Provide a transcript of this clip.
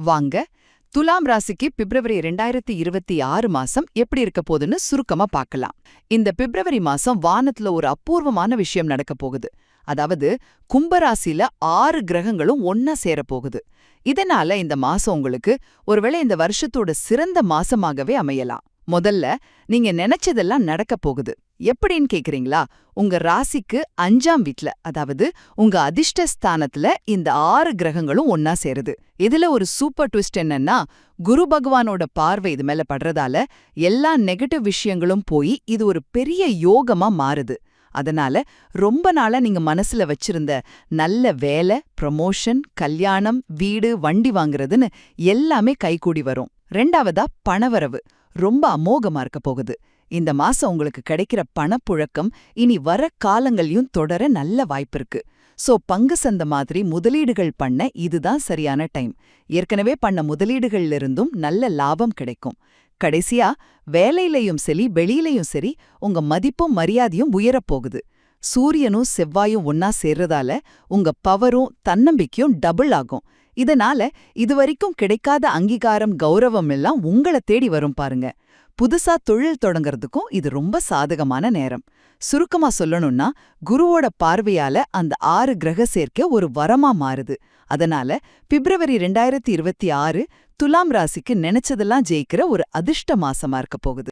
வாங்க துலாம் ராசிக்கு பிப்ரவரி 2026 மாசம் எப்படி இருக்க போகுதுன்னு சுருக்கமா பார்க்கலாம். இந்த பிப்ரவரி மாசம் வானத்துல ஒரு அபூர்வமான விஷயம் நடக்க போகுது. அதாவது கும்பராசில 6 கிரகங்களும் ஒன்னா சேரப்போகுது. இதனால இந்த மாசம் உங்களுக்கு ஒருவேளை இந்த வருஷத்தோட சிறந்த மாசமாகவே அமையலாம். முதல்ல நீங்க நினைச்சதெல்லாம் நடக்க போகுது. எப்படின்னு கேக்குறீங்களா? உங்க ராசிக்கு 5ஆம் வீட்ல, அதாவது உங்க அதிர்ஷ்ட ஸ்தானத்துல இந்த 6 கிரகங்களும் ஒன்னா சேருது. இதுல ஒரு சூப்பர் ட்விஸ்ட் என்னன்னா, குரு பகவானோட பார்வை இது மேல படுறதால எல்லா நெகட்டிவ் விஷயங்களும் போய் இது ஒரு பெரிய யோகமா மாறுது. அதனால ரொம்ப நாளா நீங்க மனசுல வச்சிருந்த நல்ல வேலை, ப்ரமோஷன், கல்யாணம், வீடு, வண்டி வாங்குறதுன்னு எல்லாமே கைகூடி வரும். ரெண்டாவதா பணவரவு ரொம்ப அமோகமா இருக்க போகுது. இந்த மாசம் உங்களுக்கு கிடைக்கிற பணப்புழக்கம் இனி வர காலங்களையும் தொடர நல்ல வாய்ப்பிருக்கு. சோ பங்கு சந்தை மாதிரி முதலீடுகள் பண்ண இதுதான் சரியான டைம். ஏற்கனவே பண்ண முதலீடுகள்ல இருந்தும் நல்ல லாபம் கிடைக்கும். கடைசியா வேலையிலையும் சரி வெளியிலையும் சரி உங்க மதிப்பும் மரியாதையும் உயரப்போகுது. சூரியனும் செவ்வாயும் ஒன்னா சேர்றதால உங்க பவரும் தன்னம்பிக்கையும் டபுள் ஆகும். இதனால இதுவரைக்கும் கிடைக்காத அங்கீகாரம், கௌரவம் எல்லாம் உங்களை தேடி வரும் பாருங்க. புதுசா தொழில் தொடங்கறதுக்கும் இது ரொம்ப சாதகமான நேரம். சுருக்கமா சொல்லணும்னா, குருவோட பார்வையால அந்த 6 கிரக சேர்க்கை ஒரு வரமா மாறுது. அதனால பிப்ரவரி 2026 துலாம் ராசிக்கு நினைச்சதெல்லாம் ஜெயிக்கிற ஒரு அதிர்ஷ்ட மாசமா இருக்க போகுது.